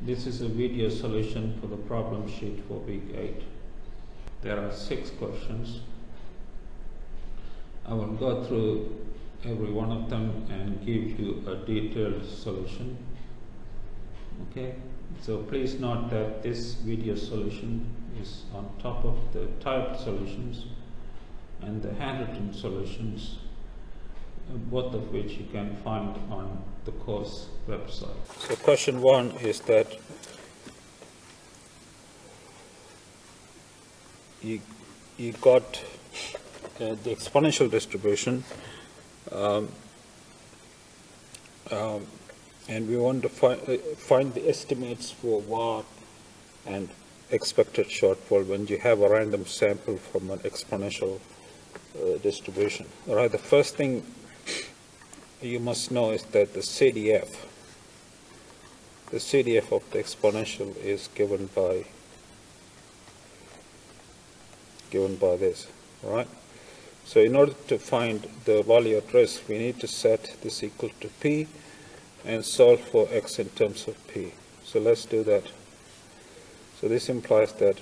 This is a video solution for the problem sheet for week 8. There are 6 questions. I will go through every one of them and give you a detailed solution. Okay, so please note that this video solution is on top of the typed solutions and the handwritten solutions, both of which you can find on the course website. So question 1 is that you got the exponential distribution and we want to find the estimates for VAR and expected shortfall when you have a random sample from an exponential distribution. All right, the first thing you must know is that the CDF of the exponential is given by this, all right? So in order to find the value at risk, we need to set this equal to p and solve for x in terms of p. So let's do that. So this implies that,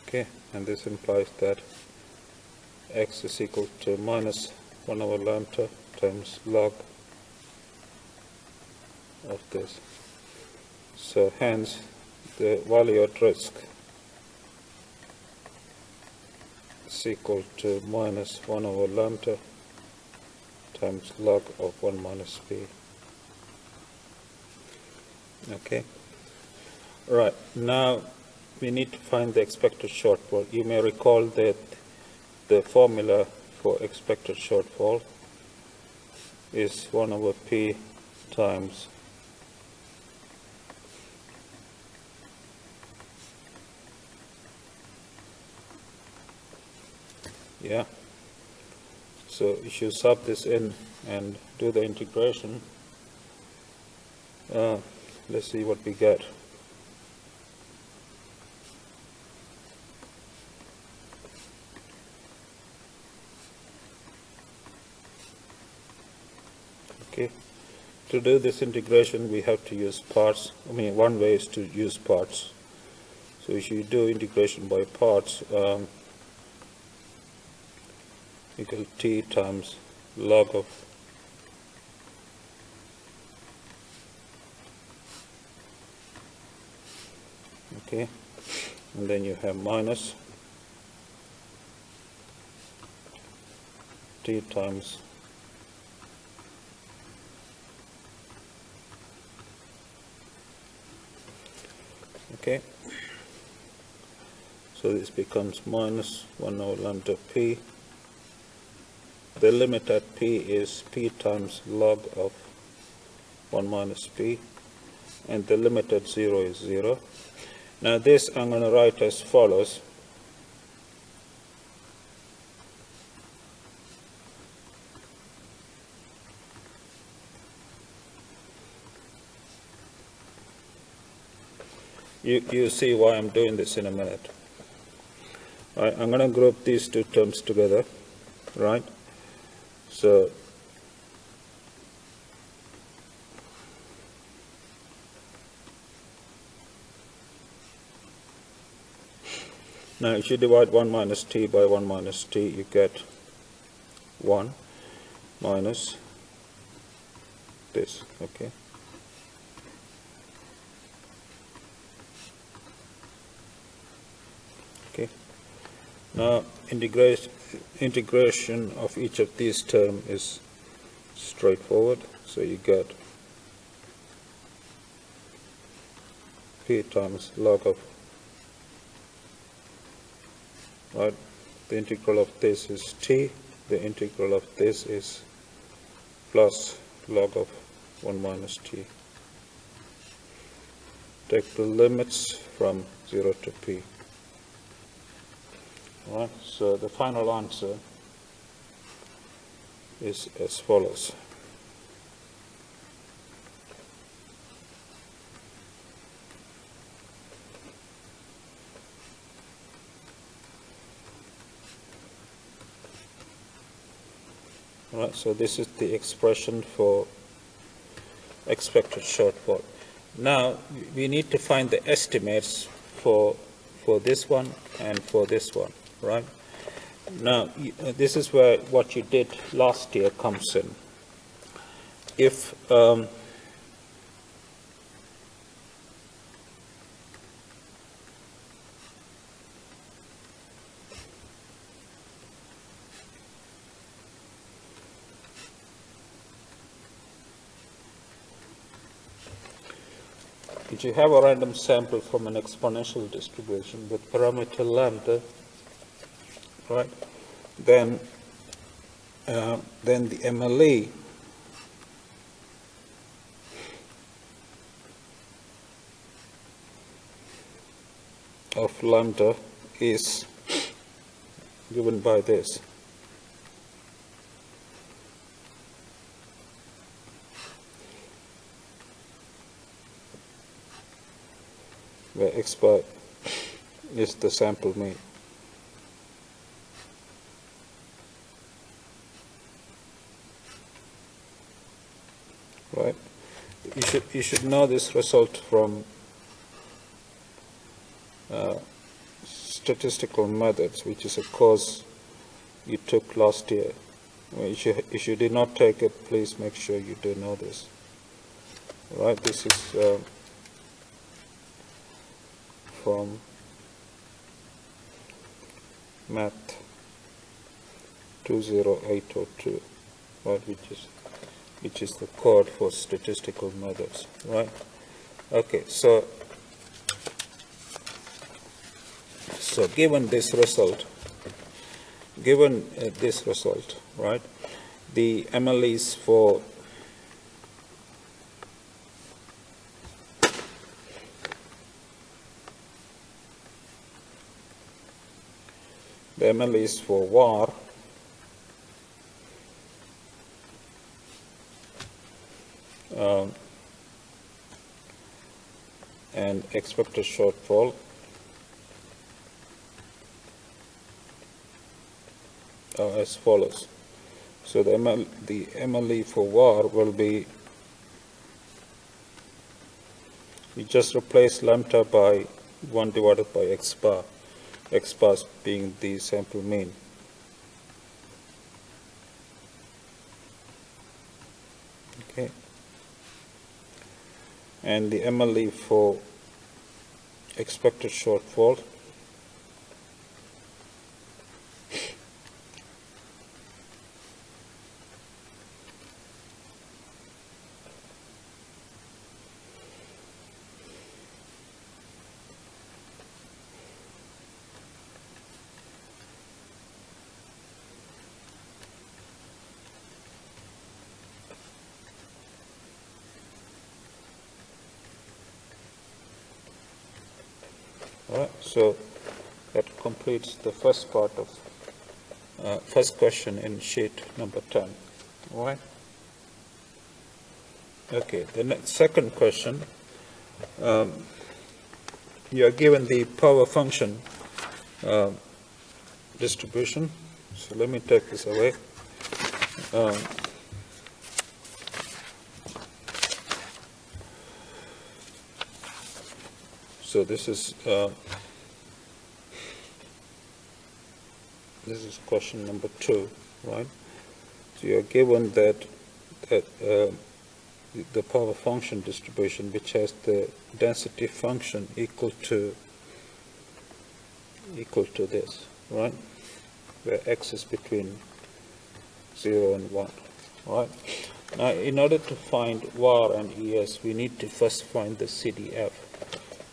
okay, and this implies that x is equal to minus 1 over lambda times log of this. So hence the value at risk is equal to minus 1 over lambda times log of 1 minus p. Okay, right, now we need to find the expected shortfall. You may recall that the formula for expected shortfall is 1 over p times so if you sub this in and do the integration, let's see what we get. Okay, to do this integration we have to use parts. I mean, one way is to use parts. So if you do integration by parts, equal t times log of okay, and then you have minus t times okay, so this becomes minus 1 over lambda p. The limit at p is p times log of 1 minus p, and the limit at 0 is 0. Now this I'm going to write as follows. You see why I'm doing this in a minute. Right, I'm going to group these two terms together, right? So now if you divide 1 minus t by 1 minus t, you get 1 minus this, okay? Okay. Now integration of each of these terms is straightforward. So you get p times log of, right, the integral of this is t, the integral of this is plus log of 1 minus t. Take the limits from 0 to p. Alright, so the final answer is as follows. Alright, so this is the expression for expected shortfall. Now we need to find the estimates for this one and for this one, right? Now this is where what you did last year comes in. If if you have a random sample from an exponential distribution with parameter lambda, right, then the MLE of lambda is given by this. Where x bar is the sample mean. Right? You should know this result from statistical methods, which is a course you took last year. If you did not take it, please make sure you do know this. Right? This is from Math 20802, right, which is the code for statistical methods, right? Okay, so given this result, right, the MLEs for var and expected shortfall are as follows. So the MLE for var will be, we just replace lambda by 1 divided by x bar being the sample mean. Okay. And the MLE for expected shortfall so that completes the first part of first question in sheet number 10. All right. Okay. The second question, you are given the power function distribution. So let me take this away. So this is question number 2, right? So you are given that the power function distribution, which has the density function equal to this, right? Where x is between 0 and 1, right? Now, in order to find var and es, we need to first find the CDF.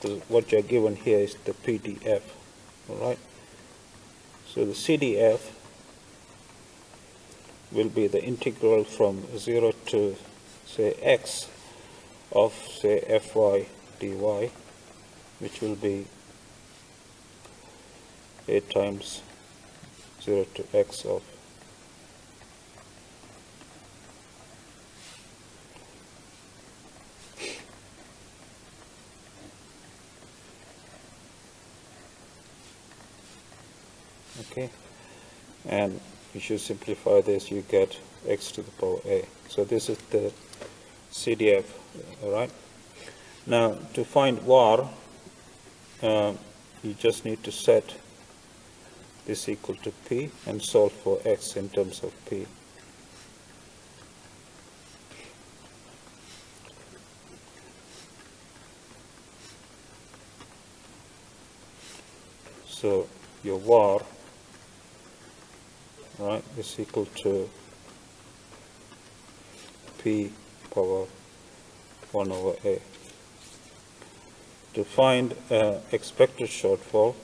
Because what you're given here is the PDF, all right? So the CDF will be the integral from 0 to, say, x of, say, fy dy, which will be a times 0 to x of okay, and if you simplify this, you get x to the power a. So this is the CDF. All right. Now to find var, you just need to set this equal to p and solve for x in terms of p. So your var, right, is equal to p power 1 over a. To find expected shortfall,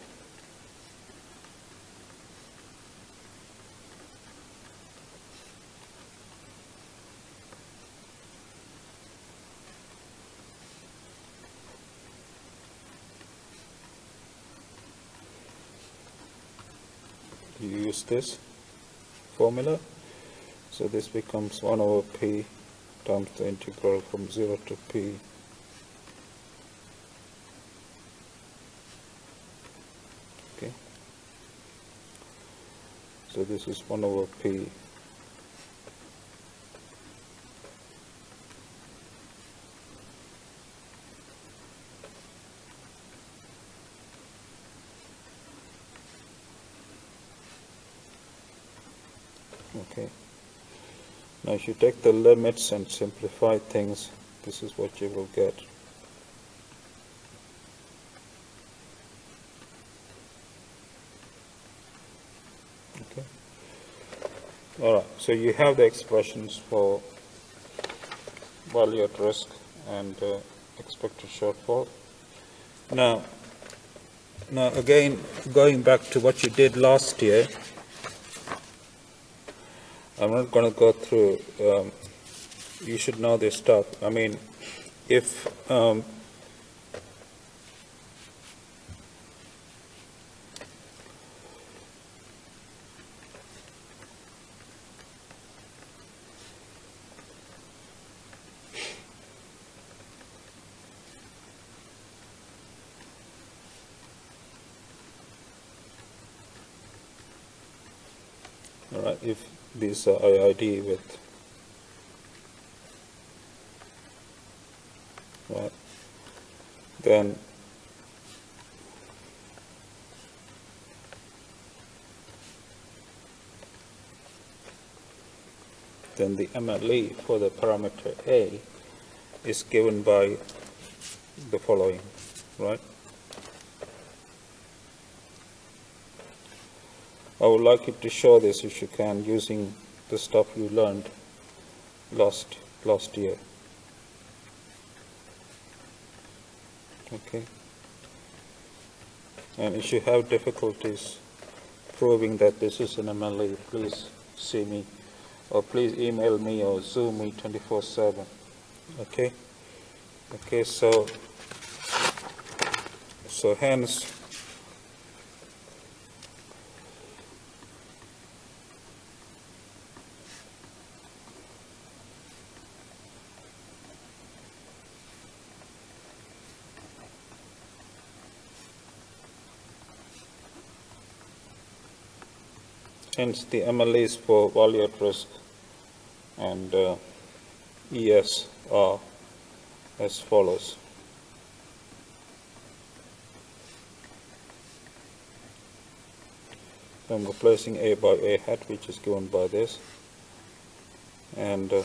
you use this formula. So this becomes 1 over p times the integral from 0 to p okay. So this is 1 over p okay. Now if you take the limits and simplify things, this is what you will get. Okay. Alright, so you have the expressions for value at risk and expected shortfall. Now again, going back to what you did last year, I'm not going to go through, you should know this stuff. I mean, if alright, if these are IID with, right, then the MLE for the parameter A is given by the following, right? I would like you to show this if you can using the stuff you learned last year. Okay. And if you have difficulties proving that this is an MLE, please see me, or please email me or Zoom me 24/7. Okay. Okay. So hence, the MLEs for value at risk and ES are as follows. I'm replacing A by A hat, which is given by this, and the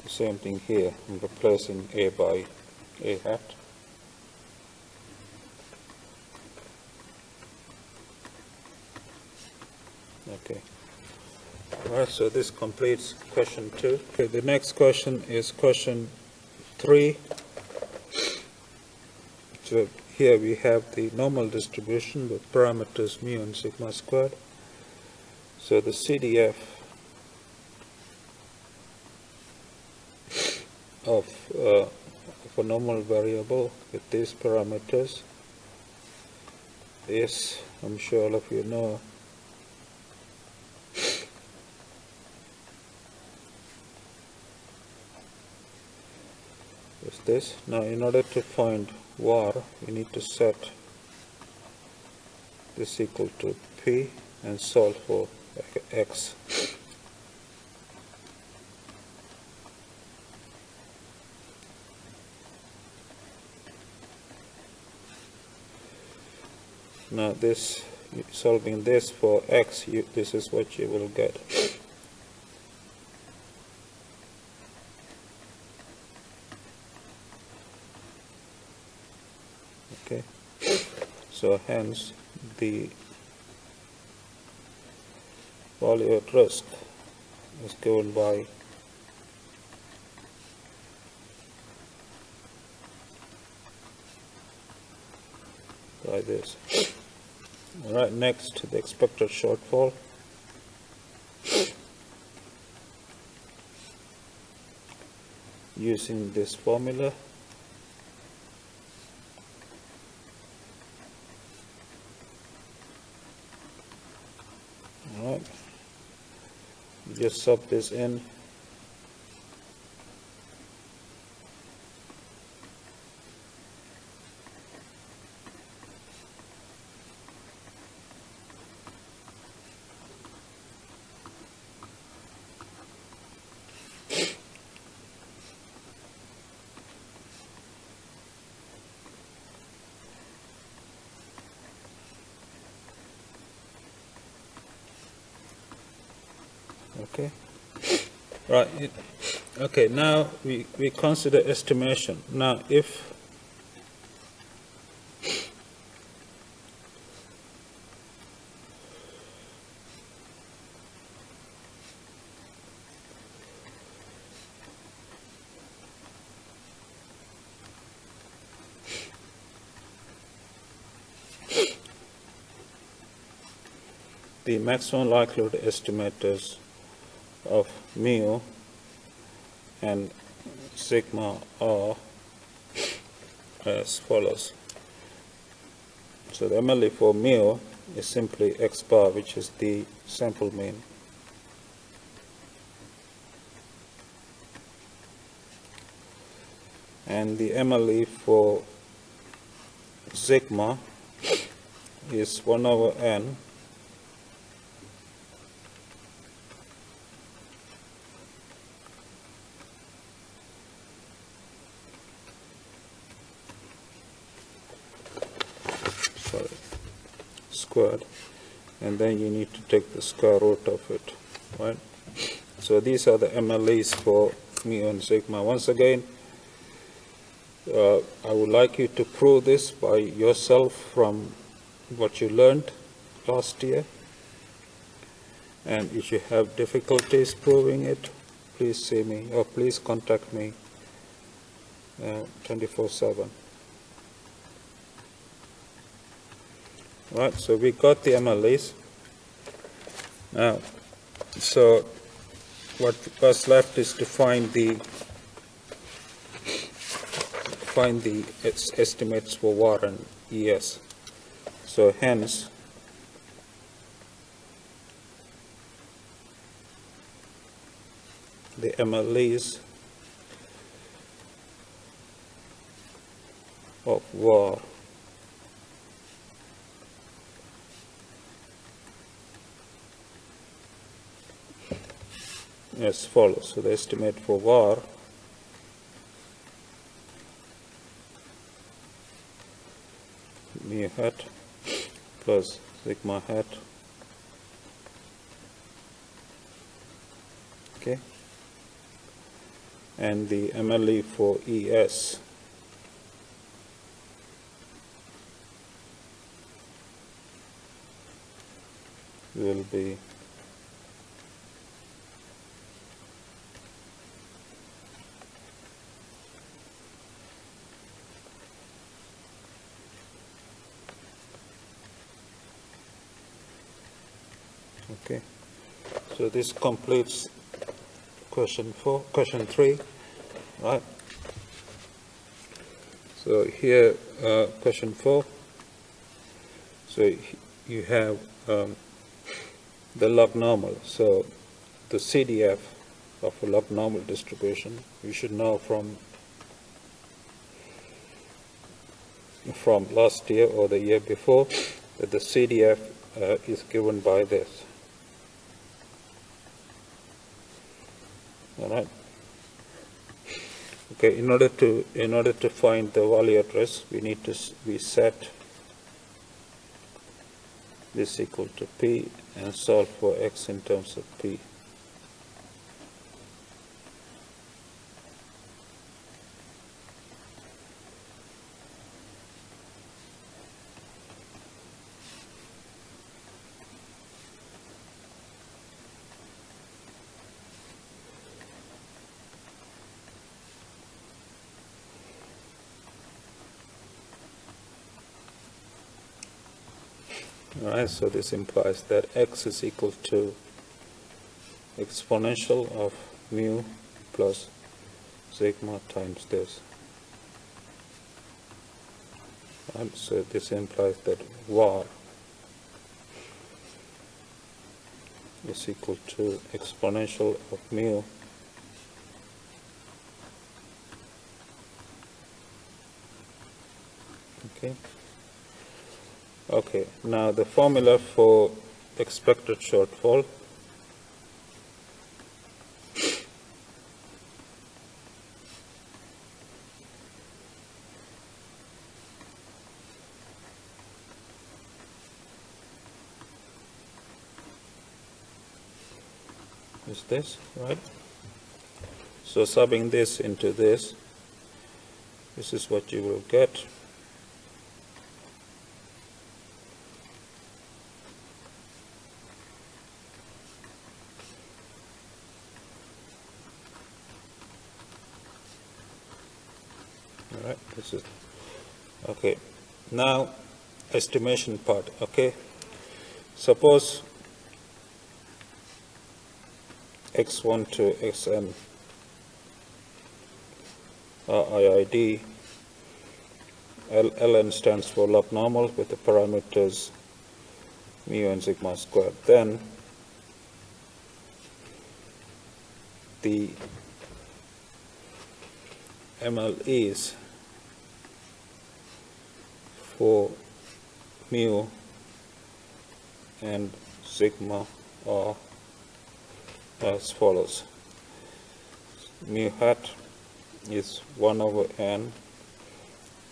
same thing here. I'm replacing A by A hat. Okay. Alright, so this completes question 2. Okay, the next question is question 3. So here we have the normal distribution with parameters mu and sigma squared. So the CDF of a normal variable with these parameters is, I'm sure all of you know, is this. Now in order to find var, you need to set this equal to P and solve for X. Now this, solving this for X, this is what you will get. Okay, so hence the value at risk is given by this. All right, next, the expected shortfall. Using this formula, all right, just sub this in. Okay, right. Okay, now we consider estimation. Now if the maximum likelihood estimators of mu and sigma are as follows. So the MLE for mu is simply x bar, which is the sample mean. And the MLE for sigma is 1 over n squared, and then you need to take the square root of it, right? So these are the MLEs for mu and sigma. Once again, I would like you to prove this by yourself from what you learned last year, and if you have difficulties proving it, please see me or please contact me 24/7. Right, so we got the MLEs. Now, so what was left is to find the estimates for VAR and ES. So hence, the MLEs of VAR as follows. So the estimate for VAR mu hat plus sigma hat, okay, and the MLE for ES will be okay. So this completes question 3, right? So here, question 4. So you have the log normal. So the Cdf of a log normal distribution, you should know from last year or the year before, that the CDF is given by this. All right. Okay. In order to find the value at rest, we set this equal to P and solve for x in terms of P. Alright, so this implies that x is equal to exponential of mu plus sigma times this. And so this implies that var is equal to exponential of mu Okay, now the formula for expected shortfall is this, right? So subbing this into this is what you will get. Alright, this is okay. Now estimation part, okay. Suppose x1 to xn are IID. Ln stands for log normal with the parameters mu and sigma squared. Then the MLEs for mu and sigma are as follows. Mu hat is 1 over n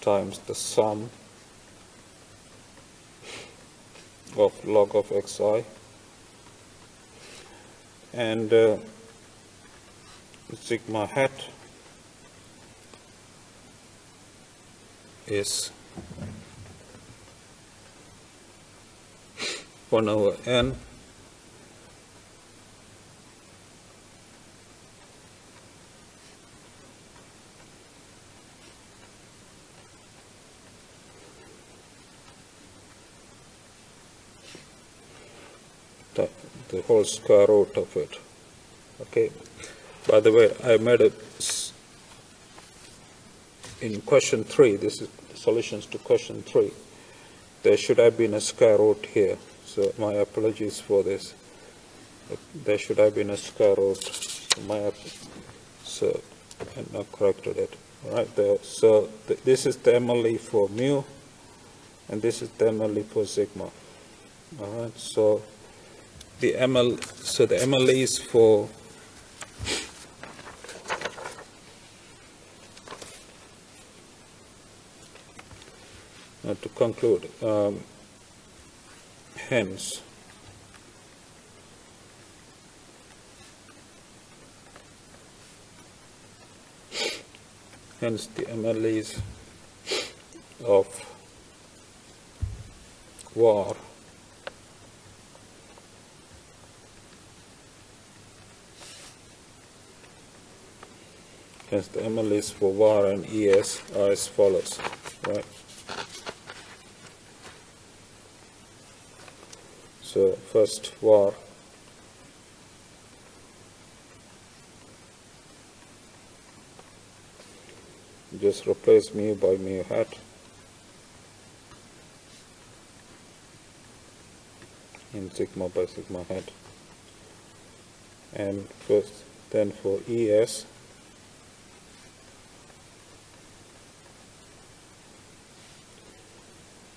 times the sum of log of xi, and sigma hat is 1 over n the whole square root of it. Okay. By the way, I made it in question 3. This is the solutions to question 3. There should have been a square root here. So my apologies for this. There should have been a square root. So I now corrected it. Right there. So this is the MLE for mu, and this is the MLE for sigma. All right. So the MLE is for to conclude, hence the MLEs of var hence the MLEs for var and ES are as follows, right? So first var just replace mu by mu hat, and sigma by sigma hat, and then for ES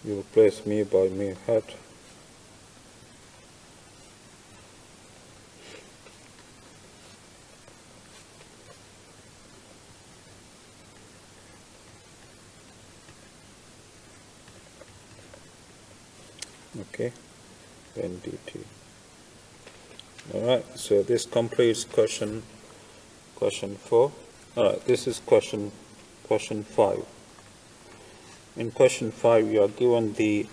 you replace mu by mu hat. Okay, then dt. Alright, so this completes question 4. Alright, this is question 5. In question 5 you are given the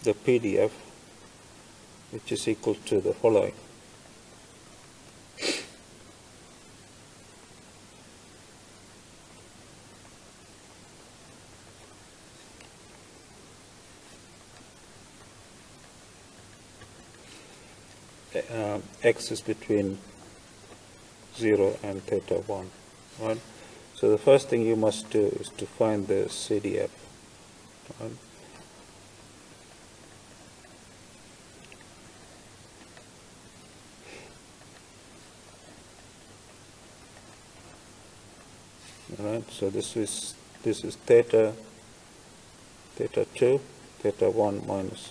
PDF, which is equal to the following. X is between 0 and theta 1, right? So the first thing you must do is to find the CDF, right? Alright, so this is theta 2, theta 1 minus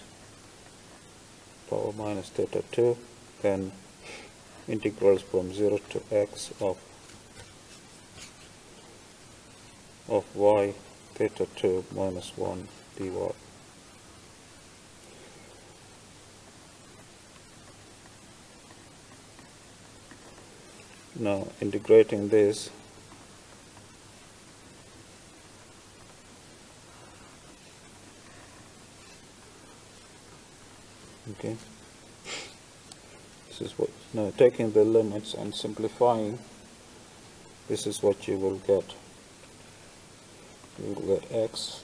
power minus theta 2, then integrals from 0 to x of y theta 2 minus 1 dy. Now integrating this, okay, this is what, now taking the limits and simplifying, this is what you will get. You will get x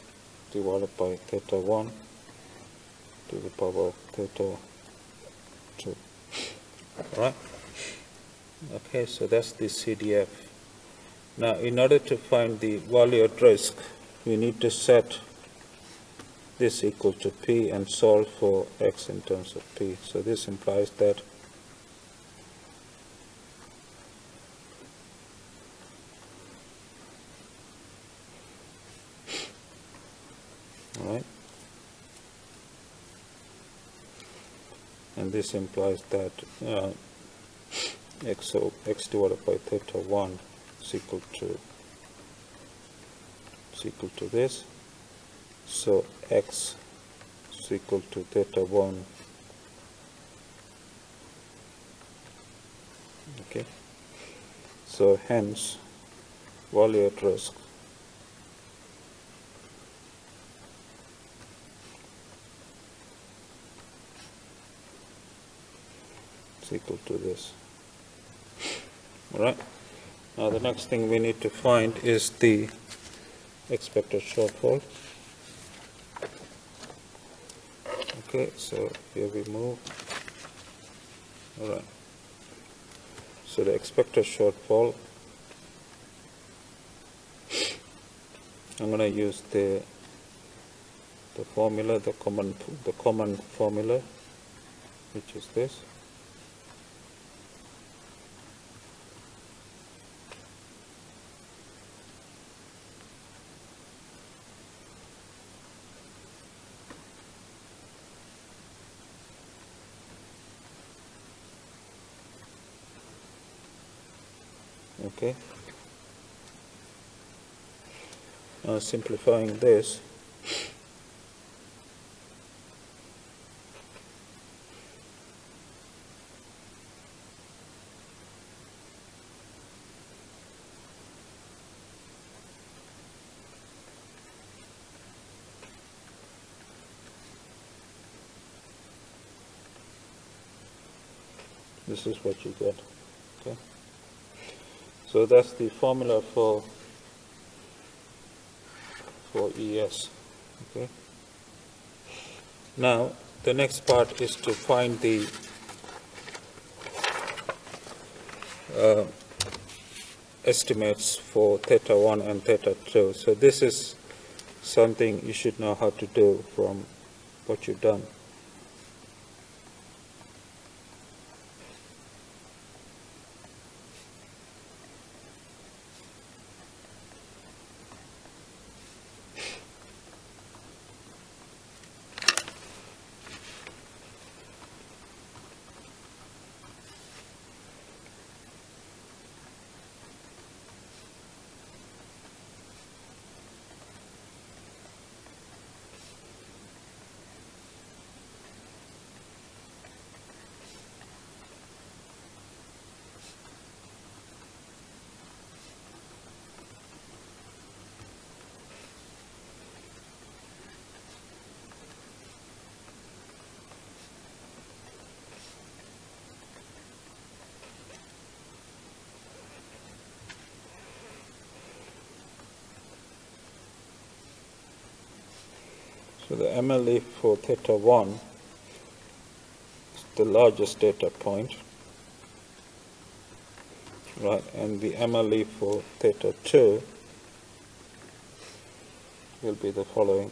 divided by theta 1 to the power of theta 2. Alright? Okay, so that's the CDF. Now, in order to find the value at risk, we need to set this equal to p and solve for x in terms of p. So this implies that alright, and this implies that x divided by theta 1 is equal to this. So x is equal to theta 1. Okay. So hence value at risk is equal to this. Alright. Now the next thing we need to find is the expected shortfall. Okay, so here we move. Alright. So the expected shortfall, I'm going to use the formula, the common formula, which is this. Okay. Now simplifying this, this is what you get. Okay. So that's the formula for ES. Okay. Now the next part is to find the estimates for theta 1 and theta 2. So this is something you should know how to do from what you've done. So the MLE for theta 1 is the largest data point, right? And the MLE for theta 2 will be the following.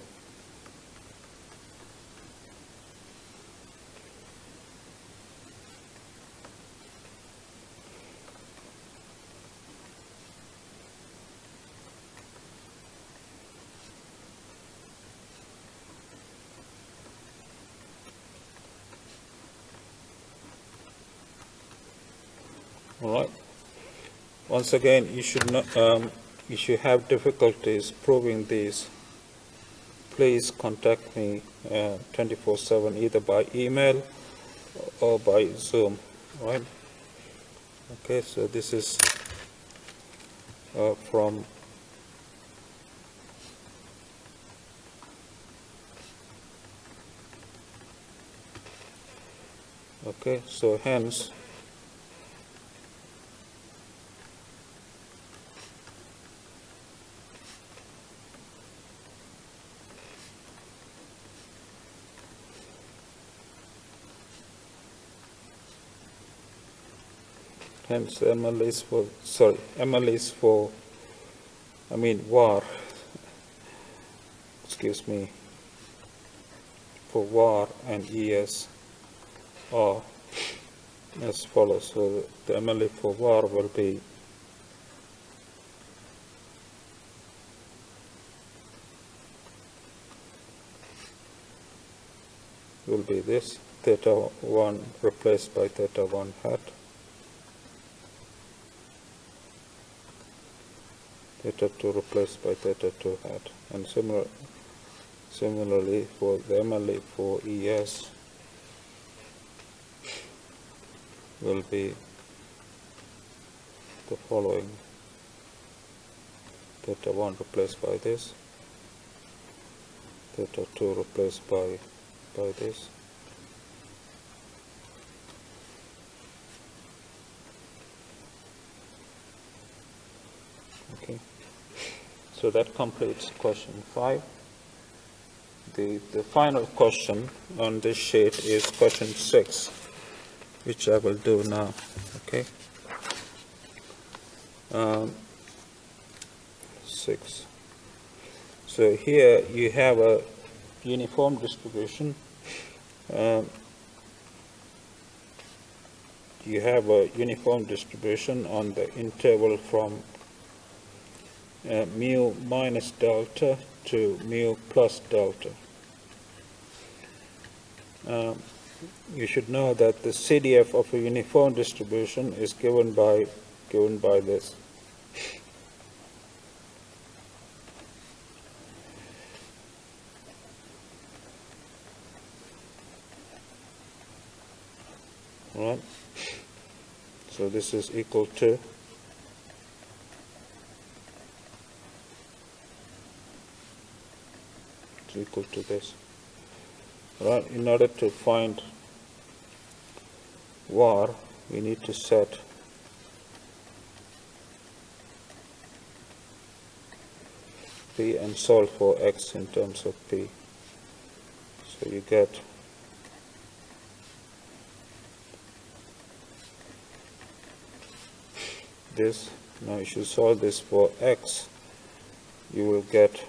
All right. Once again, you should not, if you have difficulties proving these, please contact me 24/7 either by email or by Zoom. Right? Okay. So this is from okay. So hence. Hence, ML is for, sorry, ML is for, I mean, var, excuse me, for var and ES are as follows. So the MLE for var will be this, theta 1 replaced by theta 1 hat. Theta 2 replaced by theta 2 hat, and similarly for the MLE for ES will be the following: theta 1 replaced by this, theta 2 replaced by this, okay. So that completes question 5. The final question on this sheet is question 6, which I will do now. Okay. 6. So here you have a uniform distribution. You have a uniform distribution on the interval from mu minus delta to mu plus delta. You should know that the Cdf of a uniform distribution is given by this. All right. So this is equal to this. Right. In order to find var, we need to set p and solve for x in terms of p. So you get this. Now if you solve this for x, you will get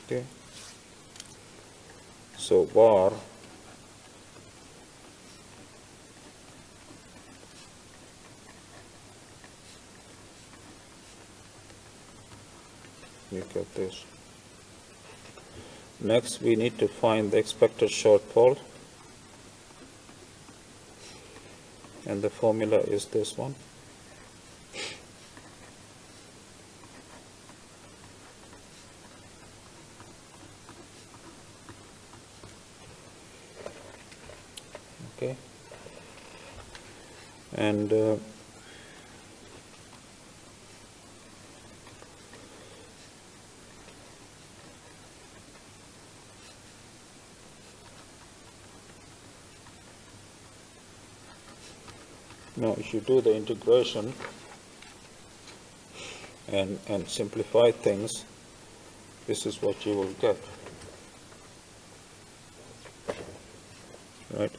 okay. So var you get this. Next we need to find the expected shortfall, and the formula is this one. Okay, and now if you do the integration, and simplify things, this is what you will get. Right?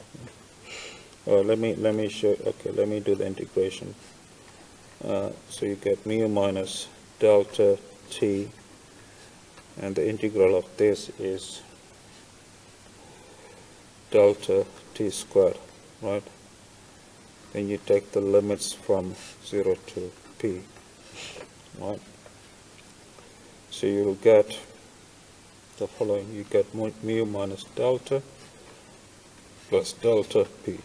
Let me show. Okay, let me do the integration. So you get mu minus delta t, and the integral of this is delta t squared, right? Then you take the limits from 0 to p, right? So you will get the following. You get mu minus delta plus delta p.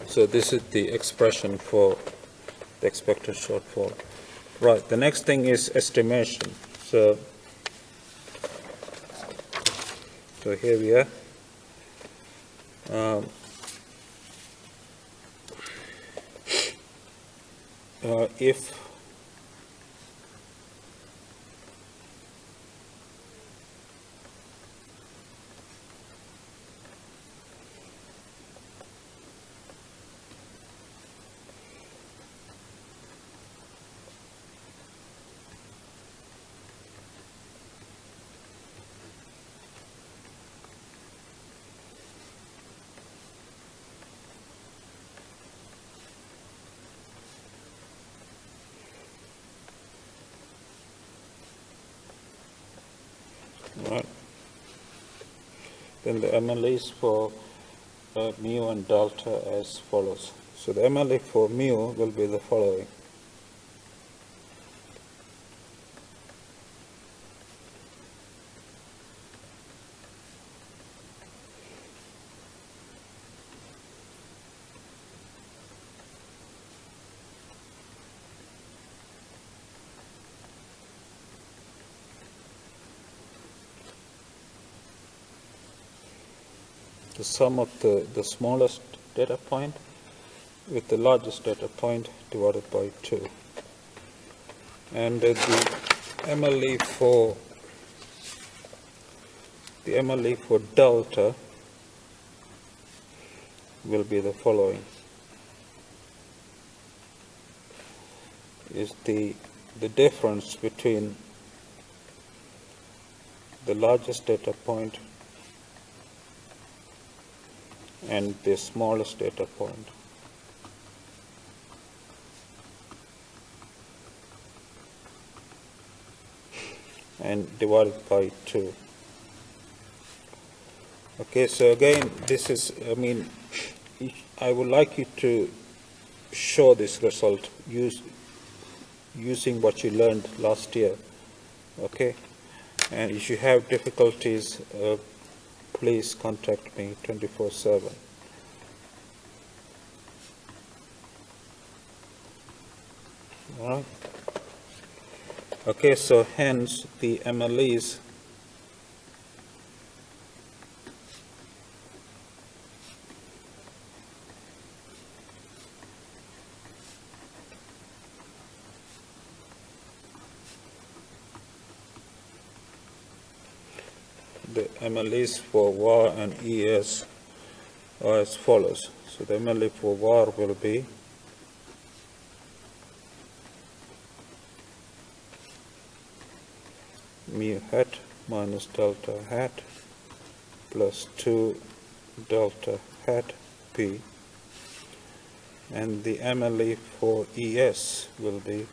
So this is the expression for the expected shortfall. Right, the next thing is estimation. So here we are. If right, then the MLEs for mu and delta as follows. So the MLE for mu will be the following. The sum of the smallest data point with the largest data point divided by 2. And the MLE for delta will be the following. Is the difference between the largest data point and the smallest data point. And divided by 2. Okay, so again, this is, I would like you to show this result using what you learned last year. Okay, and if you have difficulties, please contact me 24/7. All right. Okay, so hence the MLEs for var and es are as follows. So the MLE for var will be mu hat minus delta hat plus 2 delta hat p, and the MLE for es will be